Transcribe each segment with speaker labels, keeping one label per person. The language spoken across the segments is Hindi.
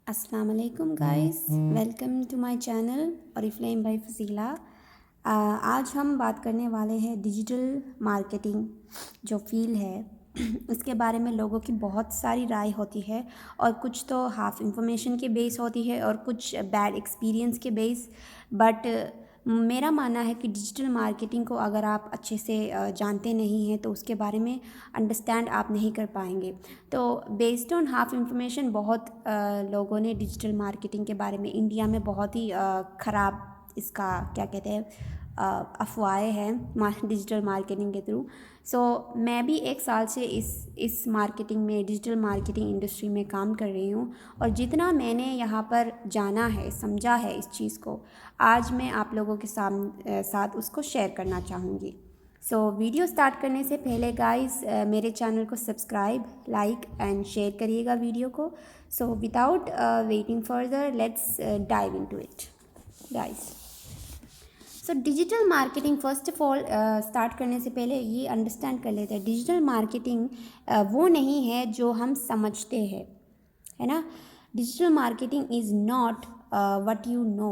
Speaker 1: अस्सलाम वालेकुम guys, welcome to my channel Oriflame by Fasila. आज हम बात करने वाले हैं डिजिटल मार्केटिंग जो फील्ड है उसके बारे में। लोगों की बहुत सारी राय होती है और कुछ तो हाफ इंफॉर्मेशन के बेस होती है और कुछ बैड एक्सपीरियंस के बेस। बट मेरा मानना है कि डिजिटल मार्केटिंग को अगर आप अच्छे से जानते नहीं हैं तो उसके बारे में अंडरस्टैंड आप नहीं कर पाएंगे। तो बेस्ड ऑन हाफ इंफॉर्मेशन बहुत लोगों ने डिजिटल मार्केटिंग के बारे में इंडिया में बहुत ही ख़राब इसका क्या कहते हैं अफवाहें हैं डिजिटल मार्केटिंग के थ्रू। सो मैं भी 1 साल से इस मार्केटिंग में डिजिटल मार्केटिंग इंडस्ट्री में काम कर रही हूँ और जितना मैंने यहाँ पर जाना है समझा है इस चीज़ को आज मैं आप लोगों के साथ उसको शेयर करना चाहूँगी। सो वीडियो स्टार्ट करने से पहले गाइस मेरे चैनल को सब्सक्राइब लाइक एंड शेयर करिएगा वीडियो को। So without waiting further let's dive into it guys. So digital marketing first of all start करने से पहले ये अंडरस्टैंड कर लेते हैं डिजिटल मार्केटिंग वो नहीं है जो हम समझते हैं, है ना। Digital marketing is not what you know.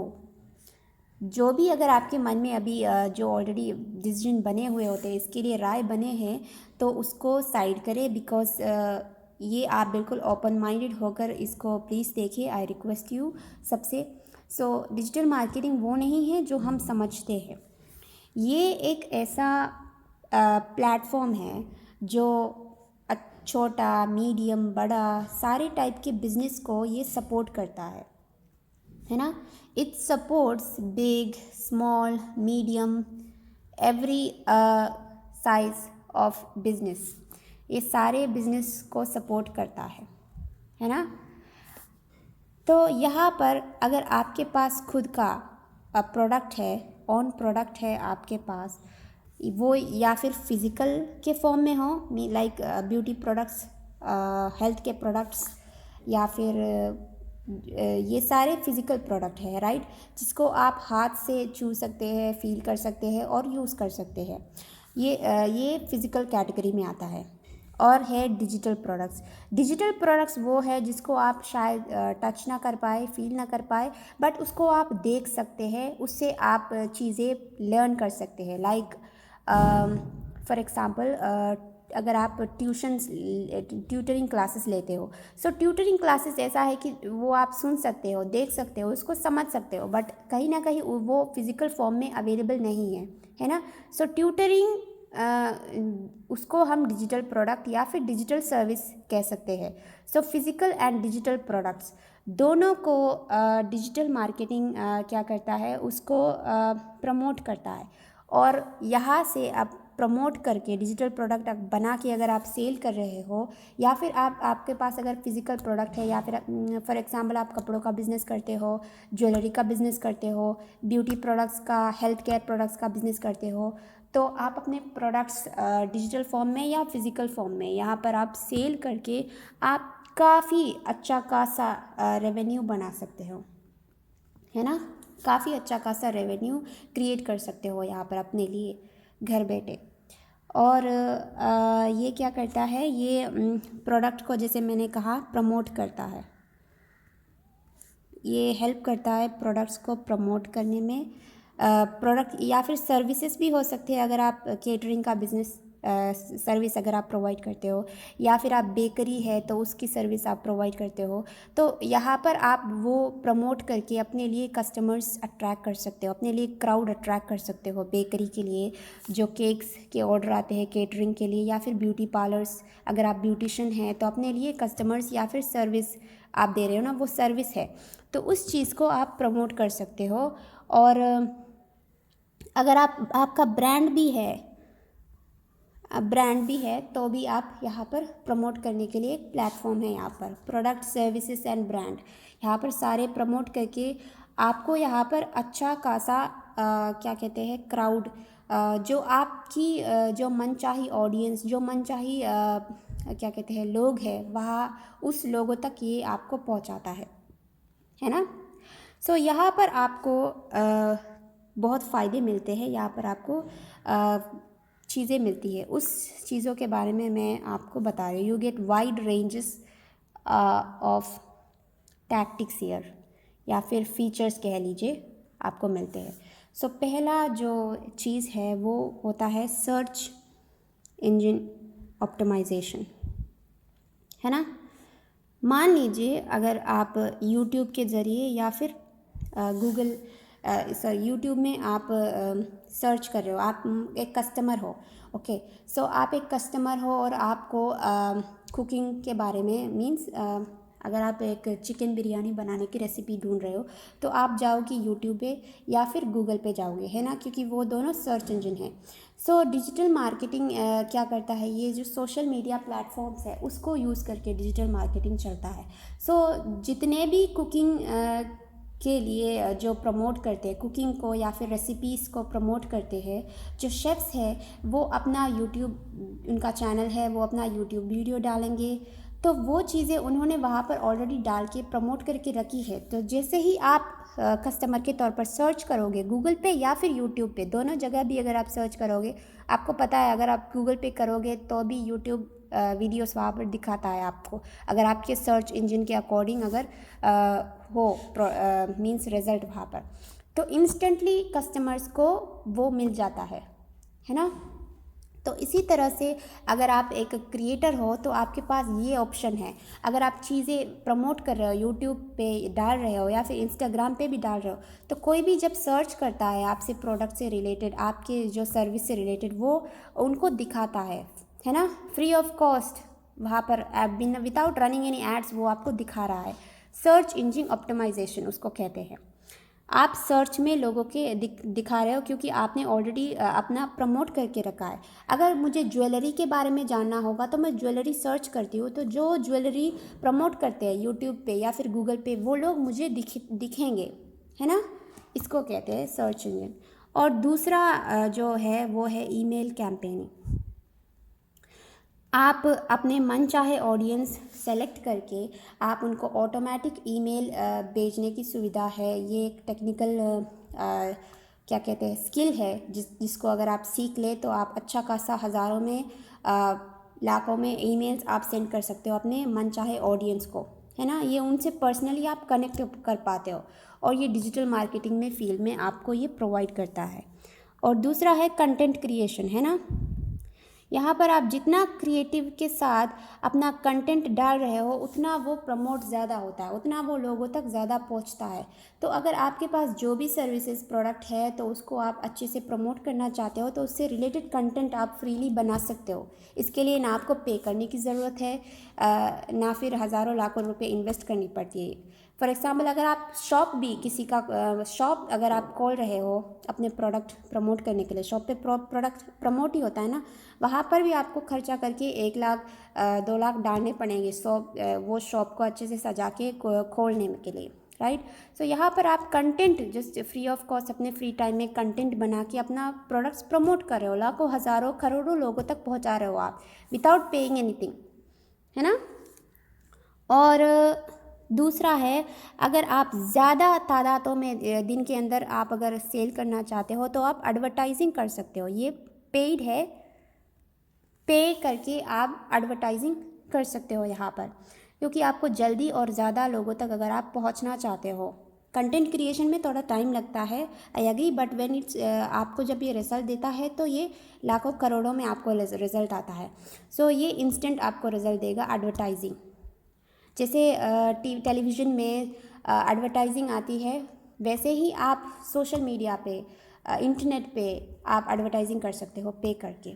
Speaker 1: जो भी अगर आपके मन में अभी जो ऑलरेडी डिसीजन बने हुए होते हैं इसके लिए राय बने हैं तो उसको साइड करें बिकॉज ये आप बिल्कुल ओपन माइंडेड होकर इसको प्लीज़ देखिए, आई रिक्वेस्ट यू सबसे। सो डिजिटल मार्केटिंग वो नहीं है जो हम समझते हैं। ये एक ऐसा प्लेटफॉर्म है जो छोटा मीडियम बड़ा सारे टाइप के बिजनेस को ये सपोर्ट करता है ना। It supports big small medium every size of business. ये सारे बिजनेस को सपोर्ट करता है ना। तो यहाँ पर अगर आपके पास खुद का प्रोडक्ट है, ऑन प्रोडक्ट है आपके पास, वो या फिर फिज़िकल के फॉर्म में हो लाइक ब्यूटी प्रोडक्ट्स, हेल्थ के प्रोडक्ट्स, या फिर ये सारे फिज़िकल प्रोडक्ट है राइट, जिसको आप हाथ से छू सकते हैं, फील कर सकते हैं और यूज़ कर सकते हैं। ये फिज़िकल कैटेगरी में आता है। और है डिजिटल प्रोडक्ट्स। डिजिटल प्रोडक्ट्स वो है जिसको आप शायद टच ना कर पाए, फील ना कर पाए, बट उसको आप देख सकते हैं, उससे आप चीज़ें लर्न कर सकते हैं। लाइक फॉर एग्ज़ाम्पल अगर आप ट्यूटरिंग क्लासेस लेते हो, सो ट्यूटरिंग क्लासेस ऐसा है कि वो आप सुन सकते हो, देख सकते हो, उसको समझ सकते हो, बट कहीं ना कहीं वो फिज़िकल फॉर्म में अवेलेबल नहीं है ना। सो ट्यूटरिंग उसको हम डिजिटल प्रोडक्ट या फिर डिजिटल सर्विस कह सकते हैं। So physical and digital products दोनों को डिजिटल मार्केटिंग क्या करता है, उसको प्रमोट करता है। और यहाँ से आप प्रमोट करके डिजिटल प्रोडक्ट बना के अगर आप सेल कर रहे हो, या फिर आपके पास अगर फिज़िकल प्रोडक्ट है, या फिर फॉर एग्जांपल आप कपड़ों का बिज़नेस करते हो, ज्वेलरी का बिज़नेस करते हो, ब्यूटी प्रोडक्ट्स का, हेल्थ केयर प्रोडक्ट्स का बिज़नेस करते हो, तो आप अपने प्रोडक्ट्स डिजिटल फॉर्म में या फिज़िकल फॉर्म में यहाँ पर आप सेल करके आप काफ़ी अच्छा खासा रेवेन्यू बना सकते हो, है ना। काफ़ी अच्छा खासा रेवेन्यू क्रिएट कर सकते हो यहाँ पर अपने लिए घर बैठे। और ये क्या करता है, ये प्रोडक्ट को जैसे मैंने कहा प्रमोट करता है, ये हेल्प करता है प्रोडक्ट्स को प्रमोट करने में। प्रोडक्ट या फिर सर्विसेज भी हो सकते हैं, अगर आप केटरिंग का बिज़नेस सर्विस अगर आप प्रोवाइड करते हो, या फिर आप बेकरी है तो उसकी सर्विस आप प्रोवाइड करते हो, तो यहाँ पर आप वो प्रमोट करके अपने लिए कस्टमर्स अट्रैक्ट कर सकते हो, अपने लिए क्राउड अट्रैक्ट कर सकते हो। बेकरी के लिए जो केक्स के ऑर्डर आते हैं केटरिंग के लिए, या फिर ब्यूटी पार्लर्स, अगर आप ब्यूटिशियन हैं तो अपने लिए कस्टमर्स या फिर सर्विस आप दे रहे हो ना, वो सर्विस है, तो उस चीज़ को आप प्रमोट कर सकते हो। और अगर आपका ब्रांड भी है तो भी आप यहाँ पर प्रमोट करने के लिए एक प्लेटफॉर्म है। यहाँ पर प्रोडक्ट सर्विसेज एंड ब्रांड, यहाँ पर सारे प्रमोट करके आपको यहाँ पर अच्छा खासा क्या कहते हैं क्राउड, जो आपकी जो मनचाही ऑडियंस, जो मनचाही क्या कहते हैं लोग हैं, वहाँ उस लोगों तक ये आपको पहुँचाता है ना। सो यहाँ पर आपको बहुत फ़ायदे मिलते हैं, यहाँ पर आपको चीज़ें मिलती है। उस चीज़ों के बारे में मैं आपको बता रही हूँ। You get wide ranges of tactics here या फिर फीचर्स कह लीजिए आपको मिलते हैं। सो पहला जो चीज़ है वो होता है सर्च इंजन ऑप्टिमाइजेशन, है ना। मान लीजिए अगर आप यूट्यूब के ज़रिए या फिर गूगल यूट्यूब में आप सर्च कर रहे हो, आप एक कस्टमर हो, ओके। सो आप एक कस्टमर हो और आपको कुकिंग के बारे में मीन्स अगर आप एक चिकन बिरयानी बनाने की रेसिपी ढूंढ रहे हो तो आप जाओगे यूट्यूब पे या फिर गूगल पे जाओगे, है ना, क्योंकि वो दोनों सर्च इंजन हैं। सो डिजिटल मार्केटिंग क्या करता है, ये जो सोशल मीडिया प्लेटफॉर्म्स है उसको यूज़ करके डिजिटल मार्केटिंग चलता है। सो जितने भी कुकिंग के लिए जो प्रमोट करते हैं कुकिंग को या फिर रेसिपीज़ को प्रमोट करते हैं, जो शेफ़्स हैं वो अपना यूट्यूब, उनका चैनल है, वो अपना यूट्यूब वीडियो डालेंगे, तो वो चीज़ें उन्होंने वहाँ पर ऑलरेडी डाल के प्रमोट करके रखी है। तो जैसे ही आप कस्टमर के तौर पर सर्च करोगे गूगल पे या फिर यूट्यूब पे, दोनों जगह भी अगर आप सर्च करोगे, आपको पता है अगर आप गूगल पे करोगे तो भी यूट्यूब वीडियोस वहाँ पर दिखाता है आपको, अगर आपके सर्च इंजन के अकॉर्डिंग अगर हो मीन्स रिज़ल्ट वहाँ पर, तो इंस्टेंटली कस्टमर्स को वो मिल जाता है ना। तो इसी तरह से अगर आप एक क्रिएटर हो तो आपके पास ये ऑप्शन है, अगर आप चीज़ें प्रमोट कर रहे हो यूट्यूब पे डाल रहे हो या फिर इंस्टाग्राम पे भी डाल रहे हो, तो कोई भी जब सर्च करता है आपसे प्रोडक्ट से रिलेटेड, आपके जो सर्विस से रिलेटेड, वो उनको दिखाता है ना, फ्री ऑफ कॉस्ट, वहाँ पर बिना विदाउट रनिंग एनी एड्स वो आपको दिखा रहा है। सर्च इंजन ऑप्टिमाइजेशन उसको कहते हैं। आप सर्च में लोगों के दिखा रहे हो क्योंकि आपने ऑलरेडी अपना प्रमोट करके रखा है। अगर मुझे ज्वेलरी के बारे में जानना होगा तो मैं ज्वेलरी सर्च करती हूँ, तो जो ज्वेलरी प्रमोट करते हैं यूट्यूब पे या फिर गूगल पे वो लोग मुझे दिखेंगे, है ना, इसको कहते हैं सर्च इंजन। और दूसरा जो है वो है ईमेल कैंपेनिंग। आप अपने मनचाहे ऑडियंस सेलेक्ट करके आप उनको ऑटोमेटिक ईमेल भेजने की सुविधा है। ये एक टेक्निकल क्या कहते हैं स्किल है जिसको अगर आप सीख ले तो आप अच्छा खासा हज़ारों में लाखों में ईमेल्स आप सेंड कर सकते हो अपने मनचाहे ऑडियंस को, है ना। ये उनसे पर्सनली आप कनेक्ट कर पाते हो और ये डिजिटल मार्केटिंग में फील्ड में आपको ये प्रोवाइड करता है। और दूसरा है कंटेंट क्रिएशन, है ना। यहाँ पर आप जितना क्रिएटिव के साथ अपना कंटेंट डाल रहे हो उतना वो प्रमोट ज़्यादा होता है, उतना वो लोगों तक ज़्यादा पहुँचता है। तो अगर आपके पास जो भी सर्विसेज प्रोडक्ट है तो उसको आप अच्छे से प्रमोट करना चाहते हो तो उससे रिलेटेड कंटेंट आप फ्रीली बना सकते हो। इसके लिए ना आपको पे करने की ज़रूरत है, ना फिर हज़ारों लाखों रुपए इन्वेस्ट करनी पड़ती है। फॉर एग्ज़ाम्पल अगर आप शॉप भी किसी का शॉप अगर आप खोल रहे हो अपने प्रोडक्ट प्रमोट करने के लिए, शॉप पे प्रोडक्ट प्रमोट ही होता है ना, वहाँ पर भी आपको खर्चा करके 1 लाख 2 लाख डालने पड़ेंगे वो शॉप को अच्छे से सजा के खोलने के लिए, राइट। सो यहाँ पर आप content just free of cost अपने फ्री टाइम में कंटेंट बना के अपना प्रोडक्ट्स प्रमोट कर रहे हो, लाखों हज़ारों करोड़ों लोगों तक पहुँचा रहे हो आप विदाउट पेइंग एनीथिंग, है ना। और दूसरा है अगर आप ज़्यादा तादादों में दिन के अंदर आप अगर सेल करना चाहते हो तो आप एडवर्टाइजिंग कर सकते हो। ये पेड है, पे करके आप एडवर्टाइजिंग कर सकते हो यहाँ पर, क्योंकि आपको जल्दी और ज़्यादा लोगों तक अगर आप पहुँचना चाहते हो। कंटेंट क्रिएशन में थोड़ा टाइम लगता है, I agree, but when it's आपको जब ये रिजल्ट देता है तो ये लाखों करोड़ों में आपको रिजल्ट आता है। सो ये इंस्टेंट आपको रिजल्ट देगा एडवर्टाइजिंग। जैसे टेलीविज़न में एडवर्टाइजिंग आती है वैसे ही आप सोशल मीडिया पे इंटरनेट पे आप एडवर्टाइजिंग कर सकते हो पे करके।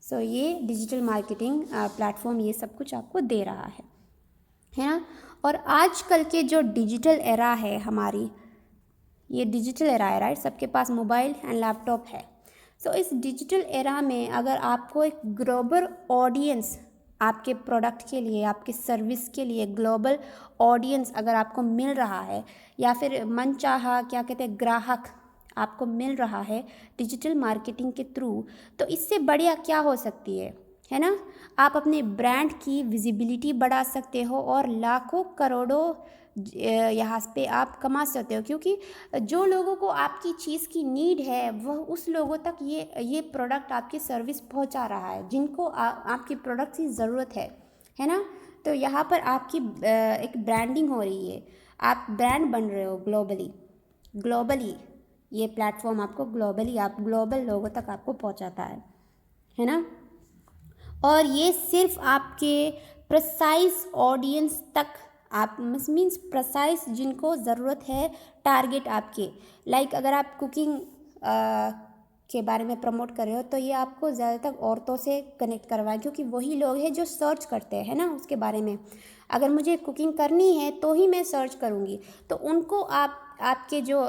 Speaker 1: सो ये डिजिटल मार्केटिंग प्लेटफॉर्म ये सब कुछ आपको दे रहा है ना। और आजकल के जो डिजिटल एरा है हमारी, ये डिजिटल एरा है, राइट, सबके पास मोबाइल एंड लैपटॉप है। सो इस डिजिटल एरा में अगर आपको एक ग्लोबल ऑडियंस आपके प्रोडक्ट के लिए, आपके सर्विस के लिए ग्लोबल ऑडियंस अगर आपको मिल रहा है या फिर मनचाहा क्या कहते हैं ग्राहक आपको मिल रहा है डिजिटल मार्केटिंग के थ्रू, तो इससे बढ़िया क्या हो सकती है ना। आप अपने ब्रांड की विजिबिलिटी बढ़ा सकते हो और लाखों करोड़ों यहाँ पे आप कमा सकते हो, क्योंकि जो लोगों को आपकी चीज़ की नीड है वह उस लोगों तक ये प्रोडक्ट आपकी सर्विस पहुँचा रहा है जिनको आपकी प्रोडक्ट की ज़रूरत है ना। तो तो यहाँ पर आपकी एक ब्रांडिंग हो रही है, आप ब्रांड बन रहे हो ग्लोबली। ये प्लेटफॉर्म आपको ग्लोबली, आप ग्लोबल लोगों तक आपको पहुँचाता है ना। और ये सिर्फ आपके प्रिसाइज ऑडियंस तक, आप मीन्स प्रिसाइज जिनको ज़रूरत है, टारगेट आपके, लाइक अगर आप कुकिंग के बारे में प्रमोट कर रहे हो तो ये आपको ज़्यादातर औरतों से कनेक्ट करवाएं, क्योंकि वही लोग हैं जो सर्च करते हैं ना उसके बारे में। अगर मुझे कुकिंग करनी है तो ही मैं सर्च करूँगी, तो उनको आपके जो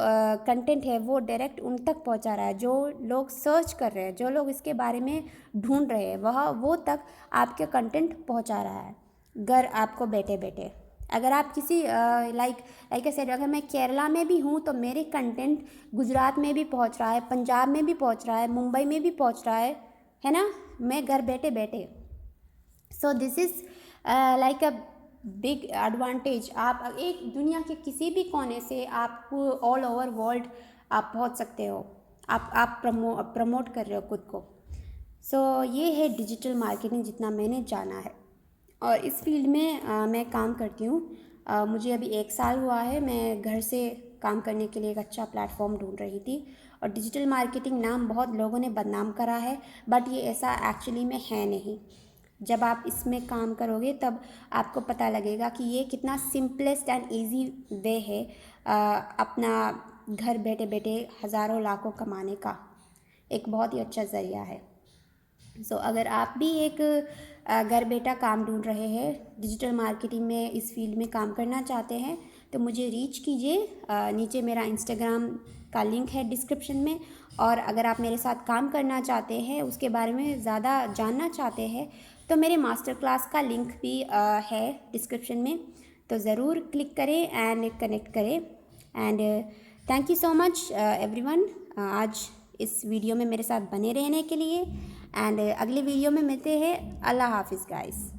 Speaker 1: कंटेंट है वो डायरेक्ट उन तक पहुंचा रहा है। जो लोग सर्च कर रहे हैं, जो लोग इसके बारे में ढूंढ रहे हैं, वो तक आपके कंटेंट पहुंचा रहा है घर आपको बैठे बैठे। अगर आप किसी लाइक आई सेड, अगर मैं केरला में भी हूँ तो मेरे कंटेंट गुजरात में भी पहुँच रहा है, पंजाब में भी पहुँच रहा है, मुंबई में भी पहुँच रहा है ना, मैं घर बैठे बैठे। So this is like a big advantage. आप एक दुनिया के किसी भी कोने से आप ऑल ओवर वर्ल्ड आप पहुंच सकते हो। आप प्रमोट कर रहे हो खुद को। सो ये है डिजिटल मार्केटिंग जितना मैंने जाना है, और इस फील्ड में मैं काम करती हूँ। मुझे अभी 1 साल हुआ है, मैं घर से काम करने के लिए एक अच्छा प्लेटफॉर्म ढूंढ रही थी। और डिजिटल मार्केटिंग नाम बहुत लोगों ने बदनाम करा है, बट ये ऐसा एक्चुअली में है नहीं। जब आप इसमें काम करोगे तब आपको पता लगेगा कि ये कितना सिंपलेस्ट एंड इजी वे है अपना घर बैठे बैठे हज़ारों लाखों कमाने का। एक बहुत ही अच्छा ज़रिया है। सो अगर आप भी एक घर बैठा काम ढूंढ रहे हैं, डिजिटल मार्केटिंग में इस फील्ड में काम करना चाहते हैं, तो मुझे रीच कीजिए। नीचे मेरा इंस्टाग्राम का लिंक है डिस्क्रिप्शन में। और अगर आप मेरे साथ काम करना चाहते हैं, उसके बारे में ज़्यादा जानना चाहते हैं, तो मेरे मास्टर क्लास का लिंक भी है डिस्क्रिप्शन में, तो ज़रूर क्लिक करें एंड कनेक्ट करें। And thank you so much everyone, आज इस वीडियो में मेरे साथ बने रहने के लिए। एंड अगले वीडियो में मिलते हैं। अल्लाह हाफिज़ गाइस।